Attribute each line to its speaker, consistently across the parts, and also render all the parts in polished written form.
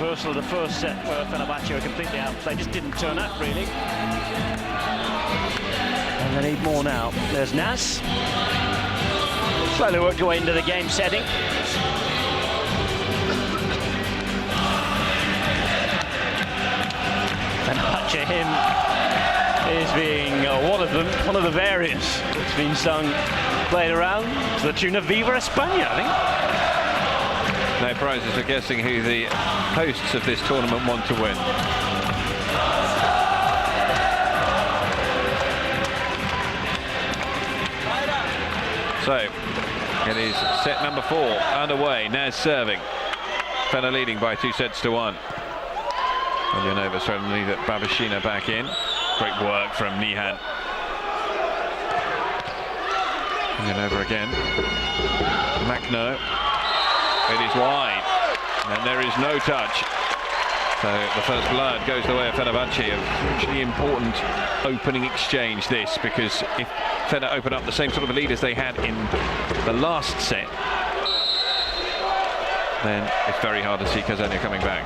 Speaker 1: reversal of the first set where Fenerbahce were completely outplayed, just didn't turn up really. And they need more now. There's Naz. Slowly worked away into the game setting. Fenerbahce him is being one of the various that's been sung, played around to the tune of Viva España, I think.
Speaker 2: No prizes for guessing who the hosts of this tournament want to win. So, it is set number 4 underway. Naz serving. Fener leading by 2-1. Ulyanova suddenly that Babashina back in. Great work from Nihan. Ulyanova again. Makno. It is wide, and there is no touch. So the first blood goes the way of Fenerbahce. A hugely important opening exchange this, because if Fener open up the same sort of a lead as they had in the last set, then it's very hard to see Kazan coming back.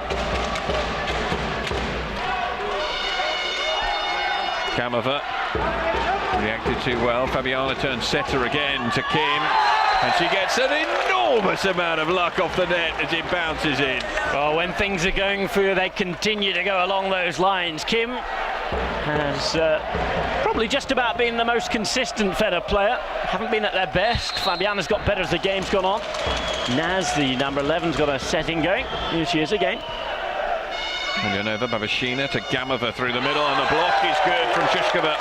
Speaker 2: Gamova reacted too well. Fabiana turns setter again to Kim, and she gets an enormous amount of luck off the net as it bounces in.
Speaker 1: Well, when things are going for you, they continue to go along those lines. Kim has probably just about been the most consistent Fener player. Haven't been at their best. Fabiana's got better as the game's gone on. Naz, the number 11's got a setting going. Here she is again.
Speaker 2: Ulyanova, Babashina to Gamova through the middle, and the block is good from Shushkova.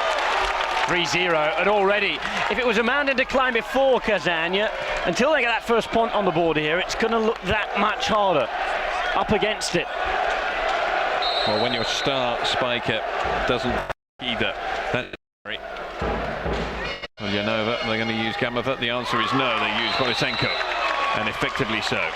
Speaker 1: 3-0, and already, if it was a mountain to climb before Kazan, until they get that first point on the board here, it's going to look that much harder up against it.
Speaker 2: Well, when your star spiker doesn't either, that's great. Ulyanova, they're going to use Gamova. The answer is no, they use Borisenko, and effectively so.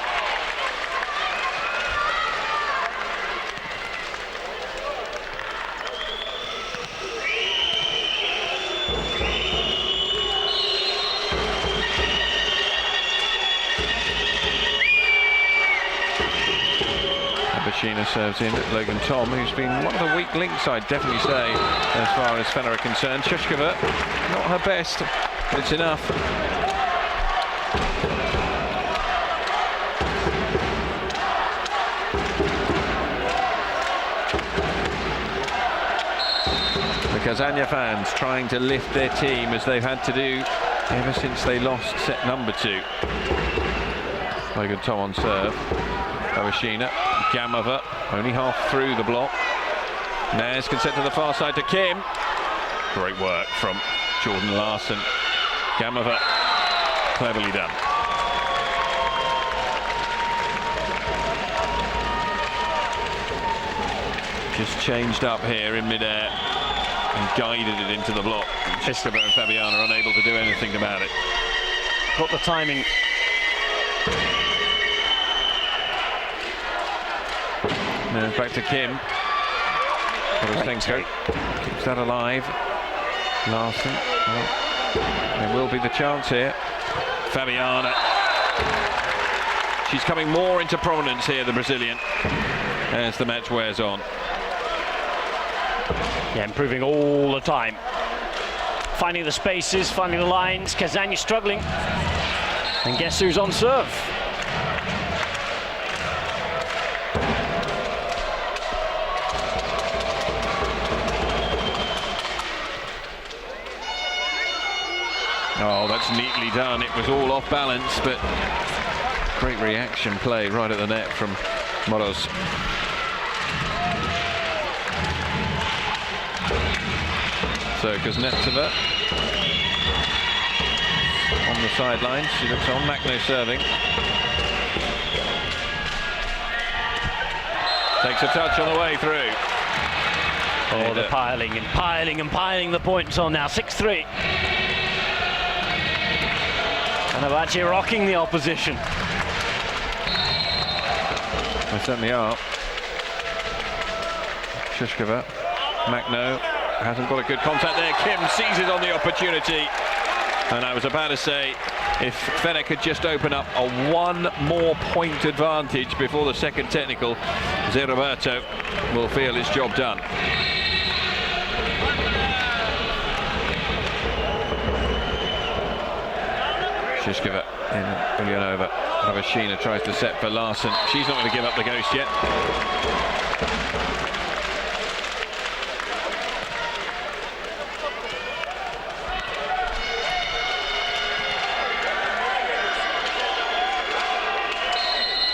Speaker 2: Babashina serves in at Logan Tom, who's been one of the weak links, I'd definitely say, as far as Fener are concerned. Shushkova, not her best, but it's enough. The Kazan fans trying to lift their team, as they've had to do ever since they lost set number 2. Logan Tom on serve. Babashina, Gamova, only half through the block. Naz can set to the far side to Kim. Great work from Jordan Larson. Gamova, cleverly done. Just changed up here in midair and guided it into the block. Shushkova and Fabiana are unable to do anything about it.
Speaker 1: Got the timing.
Speaker 2: Now back to Kim. Borisenko keeps that alive. Larson. Well, there will be the chance here. Fabiana. She's coming more into prominence here, the Brazilian, as the match wears on.
Speaker 1: Yeah, improving all the time. Finding the spaces, finding the lines. Kazan struggling. And guess who's on serve?
Speaker 2: Oh, that's neatly done. It was all off balance, but great reaction play right at the net from Moros. So Kuznetsova on the sidelines. She looks on. Makno serving. Takes a touch on the way through.
Speaker 1: Oh, they're piling and piling and piling the points on now. 6-3. Fenerbahce rocking the opposition.
Speaker 2: They certainly are. Shushkova. Makno hasn't got a good contact there. Kim seizes on the opportunity. And I was about to say, if Fener could just open up a 1 more point advantage before the second technical, Roberto will feel his job done. Shishkova in Ulyanova. Havashina tries to set for Larson. She's not going to give up the ghost yet.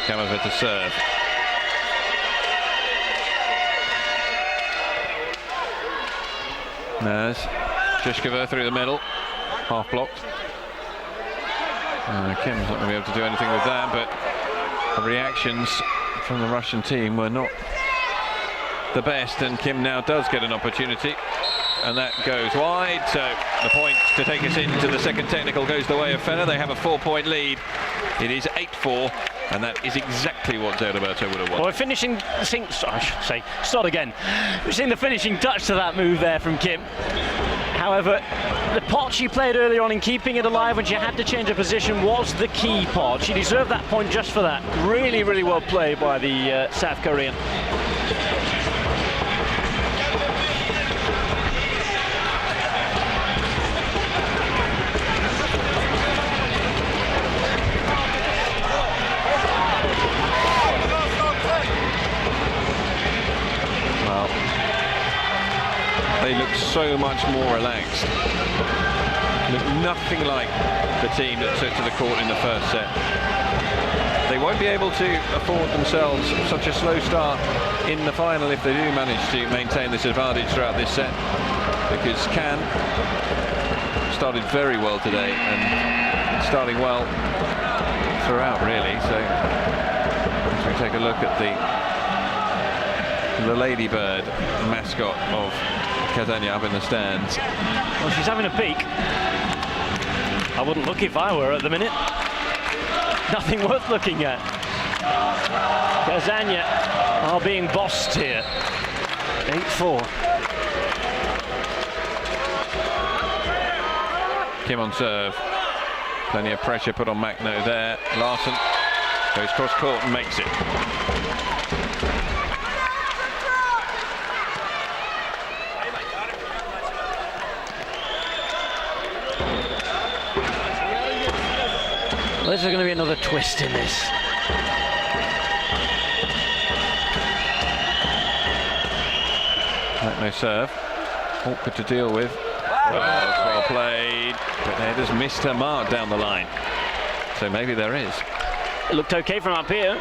Speaker 2: Kamova to serve. Naz. Shishkova through the middle. Half blocked. Kim's not going to be able to do anything with that, but the reactions from the Russian team were not the best, and Kim now does get an opportunity, and that goes wide. So the point to take us into the second technical goes the way of Fener. They have a 4-point lead. It is 8-4, and that is exactly what Roberto would have wanted.
Speaker 1: Well, we're finishing, I should say, start again. We've seen the finishing touch to that move there from Kim. However, the part she played earlier on in keeping it alive when she had to change her position was the key part. She deserved that point just for that. Really, really well played by the South Korean.
Speaker 2: They look so much more relaxed. Look nothing like the team that took to the court in the first set. They won't be able to afford themselves such a slow start in the final if they do manage to maintain this advantage throughout this set, because Can started very well today and starting well throughout, really. So as we take a look at the Ladybird mascot of Kazan up in the stands.
Speaker 1: Well, she's having a peek. I wouldn't look if I were at the minute. Nothing worth looking at. Kazan are being bossed here. 8-4.
Speaker 2: Kim on serve. Plenty of pressure put on Makno there. Larson goes cross court and makes it.
Speaker 1: Well, there's going to be another twist in this.
Speaker 2: Makno serve. Awkward to deal with. Well played. But they just missed her mark down the line. So maybe there is.
Speaker 1: It looked okay from up here.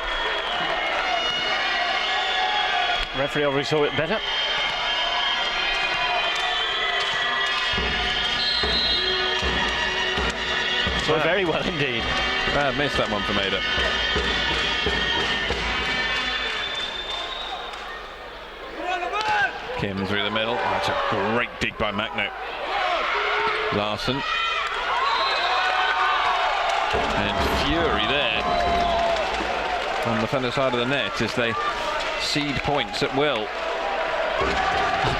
Speaker 1: Referee obviously saw it better. So very well indeed.
Speaker 2: Bad miss that one from Ada. Kim through the middle. Oh, that's a great dig by Makno. Larson. And fury there on the Fener side of the net as they cede points at will.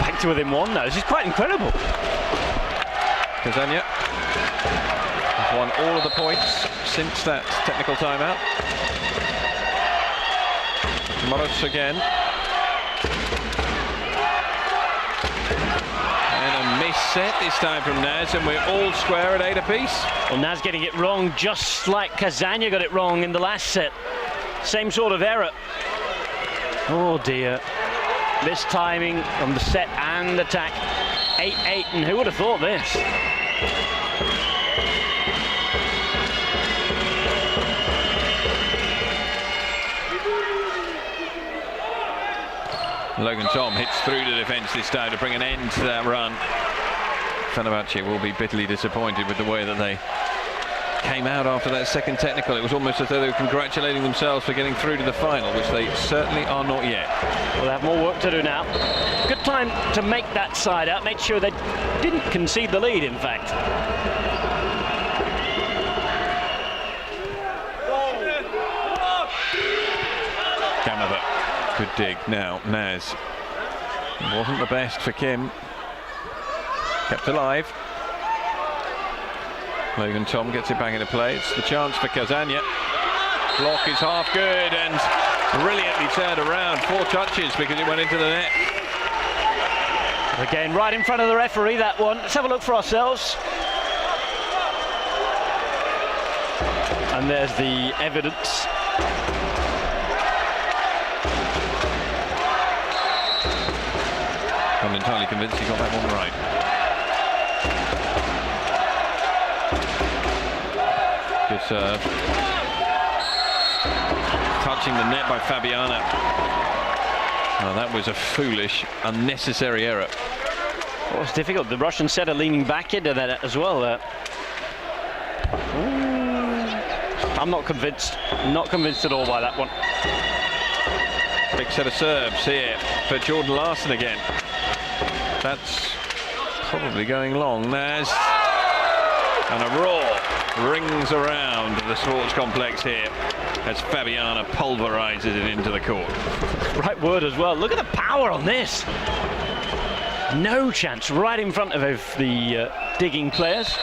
Speaker 1: Back to within one now. This is quite incredible.
Speaker 2: Kazan has won all of the points since that technical timeout. Moritz again. And a miss set this time from Naz, and we're all square at 8 apiece.
Speaker 1: Well, Naz getting it wrong just like Kazan got it wrong in the last set. Same sort of error. Oh dear. This timing from the set and attack. 8-8, and who would have thought this?
Speaker 2: Logan Tom hits through the defence this time to bring an end to that run. Fenerbahce will be bitterly disappointed with the way that they came out after that second technical. It was almost as though they were congratulating themselves for getting through to the final, which they certainly are not yet.
Speaker 1: Well, they have more work to do now. Good time to make that side out, make sure they didn't concede the lead, in fact.
Speaker 2: Kamova, good dig. Now, Naz. It wasn't the best for Kim. Kept alive. Logan Tom gets it back into play. It's the chance for Kazania. Block is half good and brilliantly turned around. 4 touches because it went into the net.
Speaker 1: Again, right in front of the referee, that one. Let's have a look for ourselves. And there's the evidence.
Speaker 2: I'm entirely convinced he got that one right. Good serve. Touching the net by Fabiana. Oh, that was a foolish, unnecessary error.
Speaker 1: Well, it's difficult. The Russian setter leaning back into that as well. I'm not convinced. Not convinced at all by that one.
Speaker 2: Big set of serves here for Jordan Larson again. That's probably going long. Naz. And a roar rings around the sports complex here as Fabiana pulverizes it into the court.
Speaker 1: Right word as well. Look at the power on this. No chance, right in front of the digging players.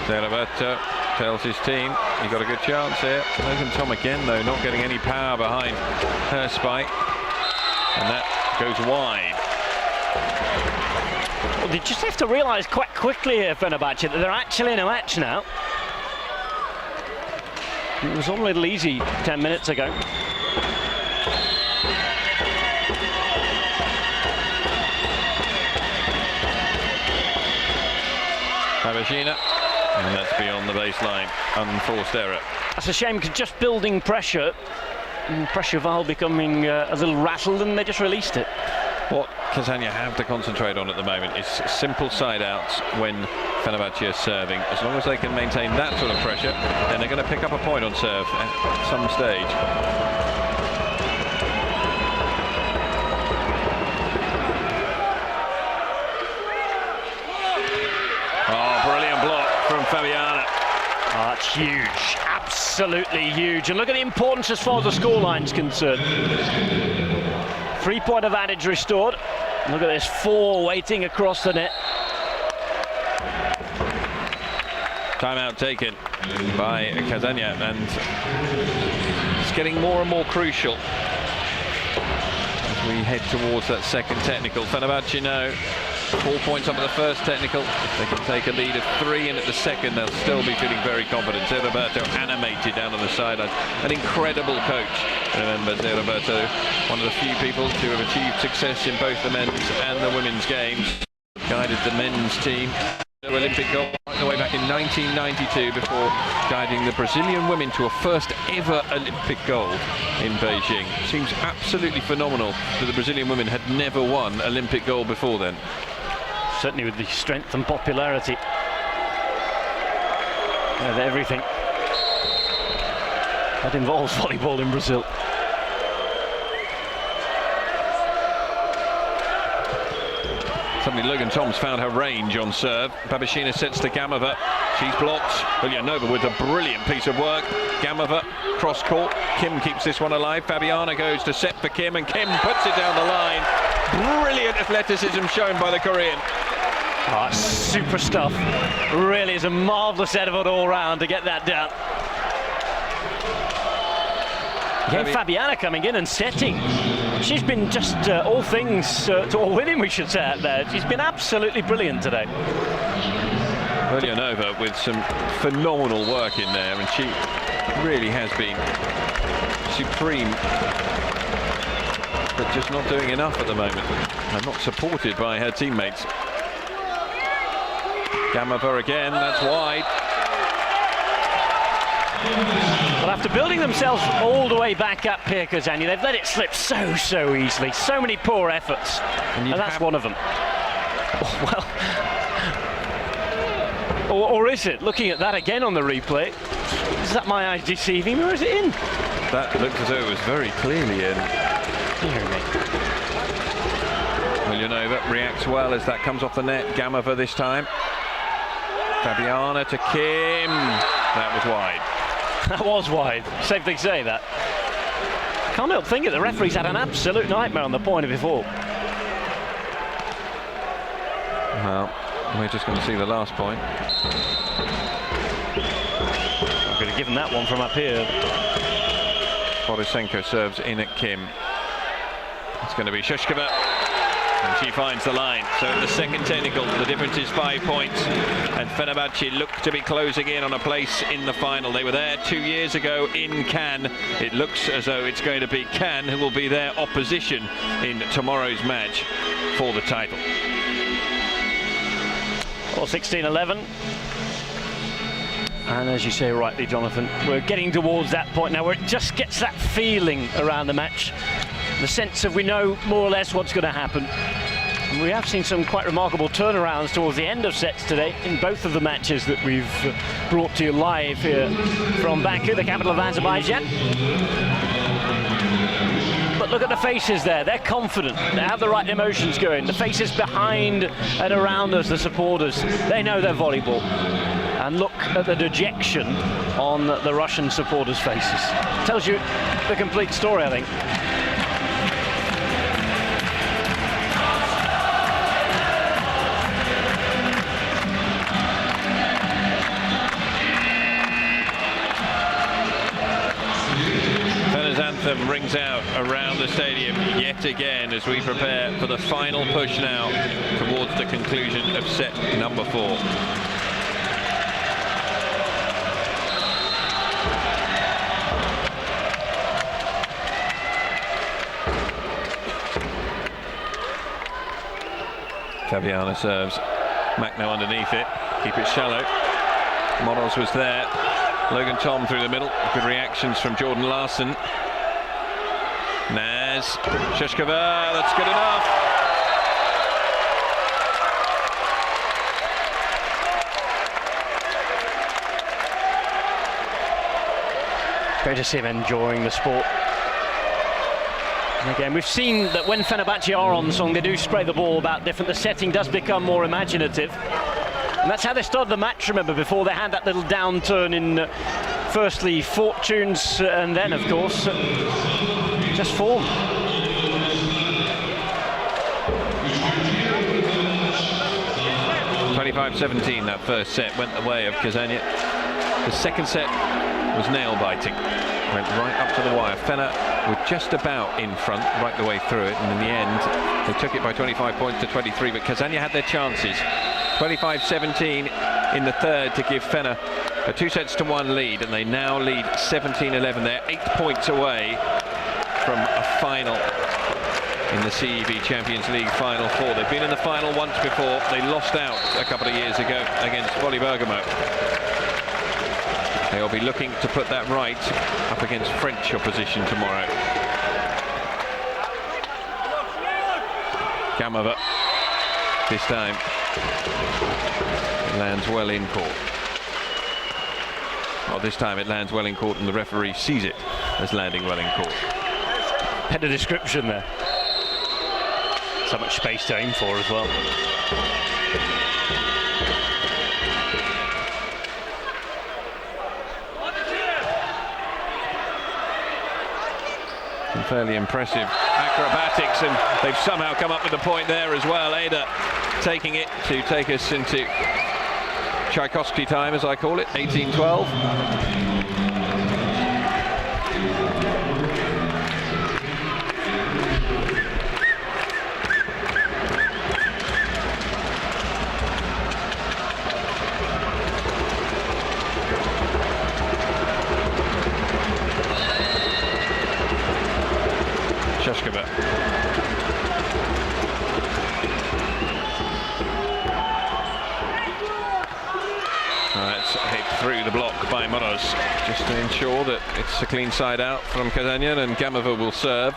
Speaker 2: Roberto tells his team he got a good chance here. Logan Tom again though, not getting any power behind her spike, and that goes wide.
Speaker 1: Well, they just have to realise quite quickly here, Fenerbahce, that they're actually in a match now. It was all a little easy 10 minutes ago.
Speaker 2: Babashina, and that's beyond the baseline. Unforced error.
Speaker 1: That's a shame, because just building pressure, and pressure valve becoming a little rattled, and they just released it.
Speaker 2: What Kazania have to concentrate on at the moment is simple side outs when Fenerbahce is serving. As long as they can maintain that sort of pressure, then they're going to pick up a point on serve at some stage. Oh, brilliant block from Fabiana.
Speaker 1: Oh, that's huge, absolutely huge. And look at the importance as far as the scoreline's concerned. 3-point advantage restored. Look at this, 4 waiting across the net.
Speaker 2: Timeout taken by Kazania, and it's getting more and more crucial as we head towards that second technical. Fenerbahce know 4 points up at the first technical. If they can take a lead of 3 in at the second, they'll still be feeling very confident. Zé Roberto animated down on the sideline. An incredible coach. Remember, Zé Roberto, one of the few people to have achieved success in both the men's and the women's games. Guided the men's team to Olympic gold right the way back in 1992 before guiding the Brazilian women to a first ever Olympic gold in Beijing. Seems absolutely phenomenal that the Brazilian women had never won Olympic gold before then.
Speaker 1: Certainly with the strength and popularity of everything that involves volleyball in Brazil.
Speaker 2: Suddenly Logan Tom's found her range on serve. Babashina sets to Gamova. She's blocked. Ulyanova with a brilliant piece of work. Gamova cross court. Kim keeps this one alive. Fabiana goes to set for Kim, and Kim puts it down the line. Brilliant athleticism shown by the Korean.
Speaker 1: Oh, super stuff. Really is a marvellous effort all round to get that down. Yeah, Fabiana coming in and setting. She's been just all things to all women, we should say, out there. She's been absolutely brilliant today.
Speaker 2: Ulyanova with some phenomenal work in there, and she really has been supreme, but just not doing enough at the moment, and not supported by her teammates. Gamova again, that's wide.
Speaker 1: Well, after building themselves all the way back up here, Kazania, they've let it slip so easily. So many poor efforts, and that's one of them. Well, or is it? Looking at that again on the replay, is that my CEV, or is it in?
Speaker 2: That looked as though it was very clearly in.
Speaker 1: Dear me.
Speaker 2: Ulyanova reacts well as that comes off the net. Gamova this time. Fabiana to Kim. That was wide.
Speaker 1: That was wide. Safe to say that. Can't help thinking the referee's had an absolute nightmare on the point before.
Speaker 2: Well, we're just going to see the last point.
Speaker 1: I'm going to give him that one from up here.
Speaker 2: Borisenko serves in at Kim. It's going to be Shushkova, and she finds the line. So in the second technical, the difference is 5 points, and Fenerbahce look to be closing in on a place in the final. They were there 2 years ago in Cannes. It looks as though it's going to be Cannes who will be their opposition in tomorrow's match for the title.
Speaker 1: Well, 16-11. And as you say rightly, Jonathan, we're getting towards that point now where it just gets that feeling around the match. The sense of we know more or less what's going to happen. And we have seen some quite remarkable turnarounds towards the end of sets today in both of the matches that we've brought to you live here from Baku, the capital of Azerbaijan. But look at the faces there, they're confident, they have the right emotions going. The faces behind and around us, the supporters, they know their volleyball. And look at the dejection on the Russian supporters' faces. Tells you the complete story, I think.
Speaker 2: Anthem rings out around the stadium yet again as we prepare for the final push now towards the conclusion of set number 4. Fabiana serves, Macno underneath it, keep it shallow. Moros was there, Logan Tom through the middle, good reactions from Jordan Larson. Naz, Shushkova, that's good enough.
Speaker 1: Great to see him enjoying the sport. And again, we've seen that when Fenerbahce are on song, they do spray the ball about different. The setting does become more imaginative. And that's how they started the match, remember, before they had that little downturn in, firstly, fortunes, and then, of course, just form.
Speaker 2: (25-17) that first set went the way of Kazan. The second set was nail-biting. Went right up to the wire. Fener were just about in front right the way through it, and in the end they took it by 25 points to 23, but Kazan had their chances. 25-17 in the third to give Fener a 2-1 lead, and they now lead 17-11. They're 8 points away from a final in the CEV Champions League Final 4. They've been in the final once before. They lost out a couple of years ago against Volley Bergamo. They'll be looking to put that right up against French opposition tomorrow. Gamova this time lands well in court. Well, this time it lands well in court and the referee sees it as landing well in court.
Speaker 1: Better description there. So much space to aim for as well.
Speaker 2: Some fairly impressive acrobatics, and they've somehow come up with a point there as well. Ada taking it to take us into Tchaikovsky time, as I call it, 18-12. Shushkova. It's hit through the block by Moros, just to ensure that it's a clean side out from Kazanyan, and Gamova will serve.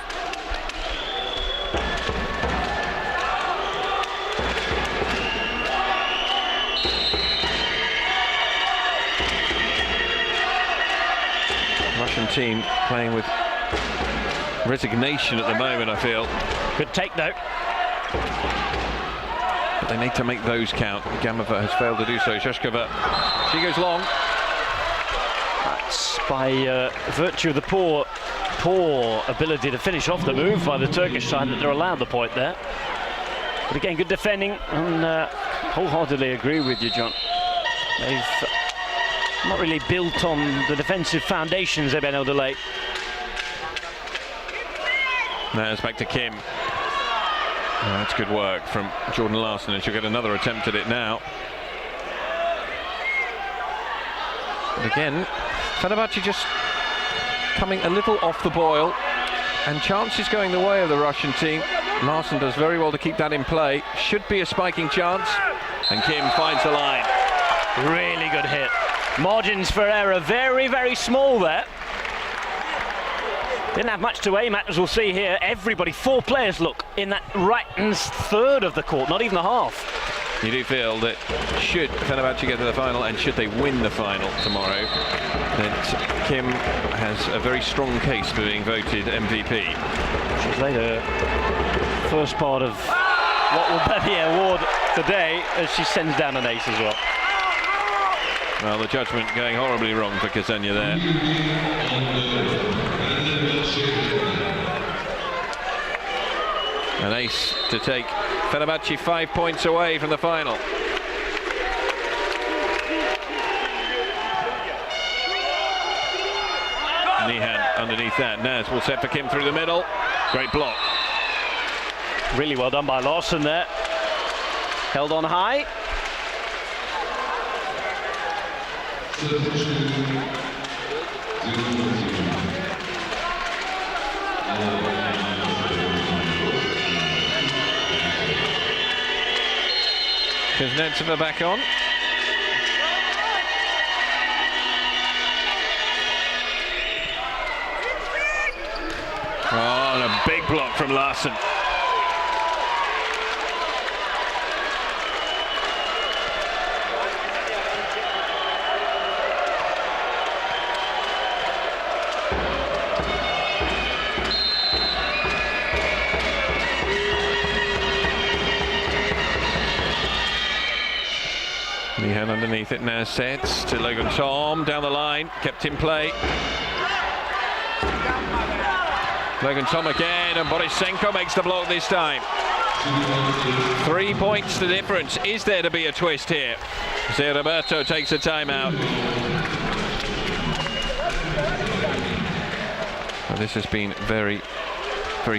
Speaker 2: Russian team playing with resignation at the moment, I feel.
Speaker 1: Good take, though.
Speaker 2: But they need to make those count. Gamova has failed to do so. Shushkova, she goes long.
Speaker 1: That's by virtue of the poor poor ability to finish off the move by the Turkish side that they're allowed the point there. But again, good defending, and wholeheartedly agree with you, John. They've not really built on the defensive foundations they've been able to lay.
Speaker 2: Now it's back to Kim. Oh, that's good work from Jordan Larson, and she'll get another attempt at it now. But again, Fenerbahce just coming a little off the boil, and chances going the way of the Russian team. Larson does very well to keep that in play. Should be a spiking chance, and Kim finds the line.
Speaker 1: Really good hit. Margins for error very, very small there. Didn't have much to aim at, as we'll see here. Everybody, 4 players, look, in that right-hand third of the court, not even the half.
Speaker 2: You do feel that should Fenerbahce get to the final, and should they win the final tomorrow, that Kim has a very strong case for being voted MVP.
Speaker 1: She's laid a first part of what will be an award today, as she sends down an ace as well.
Speaker 2: Well, the judgment going horribly wrong for Kazania there. An ace to take Fenerbahce 5 points away from the final. Nihan underneath that. Naz will set for Kim through the middle. Great block.
Speaker 1: Really well done by Larson there. Held on high.
Speaker 2: Kuznetsova back on. Oh, and a big block from Larson. Nihan underneath it now, sets to Logan Tom, down the line, kept in play. Logan Tom again, and Borisenko makes the block this time. 3 points the difference. Is there to be a twist here? Zé Roberto takes a timeout. Well, this has been very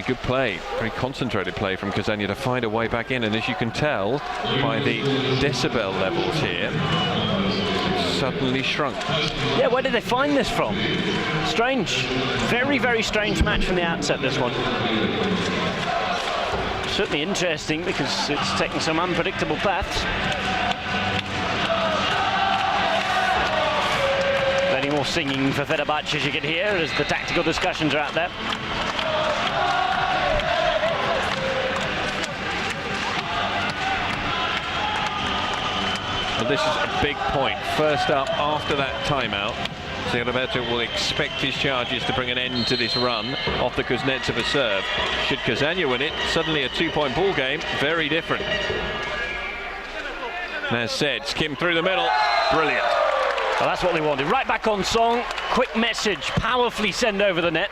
Speaker 2: good play, very concentrated play from Kazania to find a way back in, and as you can tell by the decibel levels here, it's suddenly shrunk.
Speaker 1: Yeah, where did they find this from? Strange. Very, very strange match from the outset, this one. Certainly interesting because it's taking some unpredictable paths. Plenty more singing for Fenerbahce, as you can hear, as the tactical discussions are out there.
Speaker 2: Well, this is a big point. First up, after that timeout, Zé Roberto will expect his charges to bring an end to this run off the Kuznetsova serve. Should Kazania win it, suddenly a 2-point ball game, very different. As said, Kim through the middle, brilliant.
Speaker 1: Well, that's what they wanted. Right back on song, quick message, powerfully send over the net.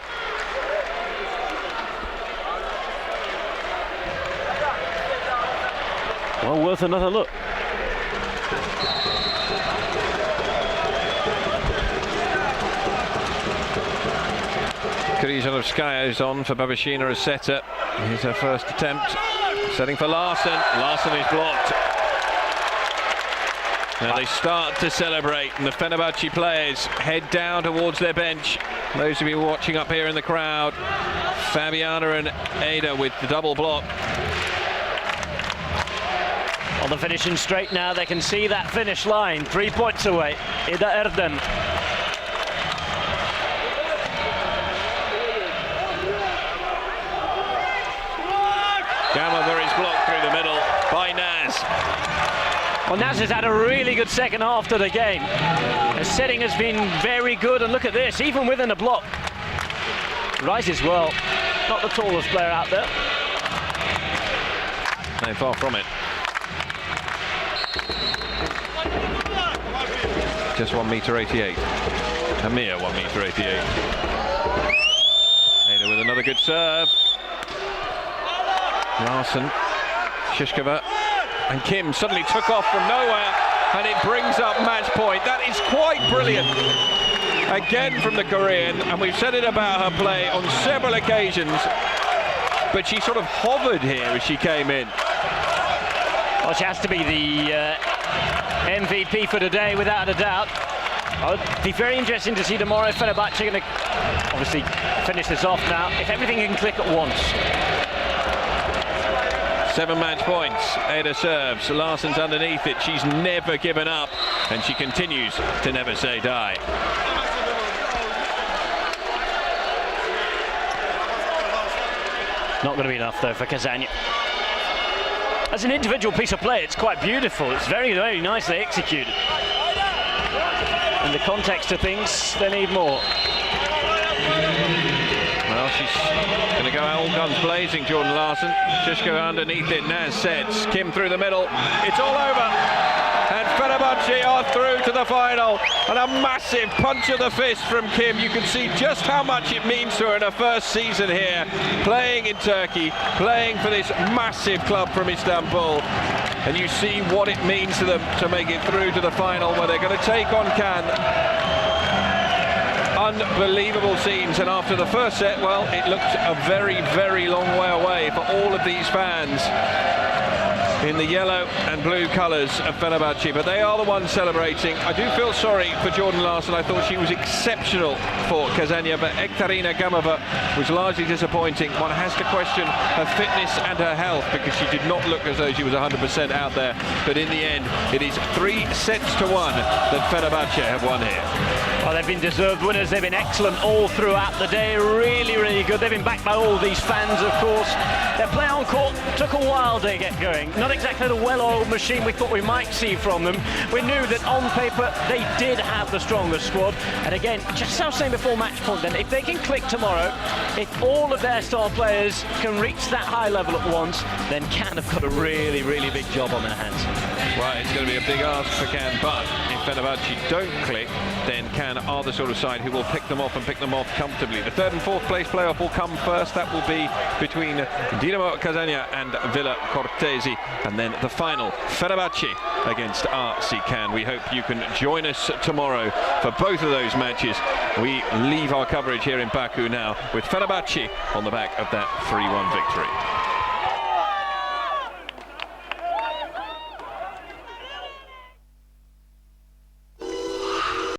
Speaker 1: Well, worth another look.
Speaker 2: Kryzhanovskaya is on for Babashina as setter. Here's her first attempt. Setting for Larson. Larson is blocked. Now they start to celebrate, and the Fenerbahce players head down towards their bench. Those of you watching up here in the crowd, Fabiana and Ada with the double block.
Speaker 1: On the finishing straight now, they can see that finish line. 3 points away. Ida Erdem.
Speaker 2: Gamma is blocked through the middle by Naz.
Speaker 1: Well, Naz has had a really good second half to the game. The setting has been very good, and look at this, even within a block. Rises well. Not the tallest player out there.
Speaker 2: No, far from it. Just 1 meter 88. A mere 1 meter 88. with another good serve. Larsen, Shishkova and Kim suddenly took off from nowhere, and it brings up match point. That is quite brilliant. Again from the Korean, and we've said it about her play on several occasions, but she sort of hovered here as she came in.
Speaker 1: Well, she has to be the MVP for today, without a doubt. It'll be very interesting to see tomorrow. Fenerbahce going to obviously finish this off now, if everything can click at once.
Speaker 2: 7 match points. Ada serves. Larsen's underneath it. She's never given up, and she continues to never say die.
Speaker 1: Not going to be enough though for Kazan. As an individual piece of play, it's quite beautiful. It's very, very nicely executed. In the context of things, they need more.
Speaker 2: Well, she's going to go all guns blazing, Jordan Larsen. Shishkova underneath it. Naz sets. Kim through the middle. It's all over. And Fenerbahce are through to the final. And a massive punch of the fist from Kim. You can see just how much it means to her in her first season here, playing in Turkey, playing for this massive club from Istanbul. And you see what it means to them to make it through to the final, where they're going to take on Cannes. Unbelievable scenes, and after the first set, well, it looked a very, very long way away for all of these fans in the yellow and blue colours of Fenerbahce, but they are the ones celebrating. I do feel sorry for Jordan Larsen. I thought she was exceptional for Kazania, but Ekterina Gamova was largely disappointing. One has to question her fitness and her health, because she did not look as though she was 100% out there. But in the end, it is 3 sets to 1 that Fenerbahce have won here.
Speaker 1: Well, they've been deserved winners. They've been excellent all throughout the day. Really, really good. They've been backed by all these fans, of course. Their play on court took a while to get going. Not exactly the well-oiled machine we thought we might see from them. We knew that on paper they did have the strongest squad. And again, just as I was saying before match point then, if they can click tomorrow, if all of their star players can reach that high level at once, then Cannes have got a really, really big job on their hands.
Speaker 2: Right, it's going to be a big ask for Cannes, but if Fenerbahce don't click, then Cannes are the sort of side who will pick them off, and pick them off comfortably. The 3rd and 4th place playoff will come first. That will be between Dinamo Kazania and Villa Cortesi, and then the final, Fenerbahce against RC Cannes. We hope you can join us tomorrow for both of those matches. We leave our coverage here in Baku now with Fenerbahce on the back of that 3-1 victory.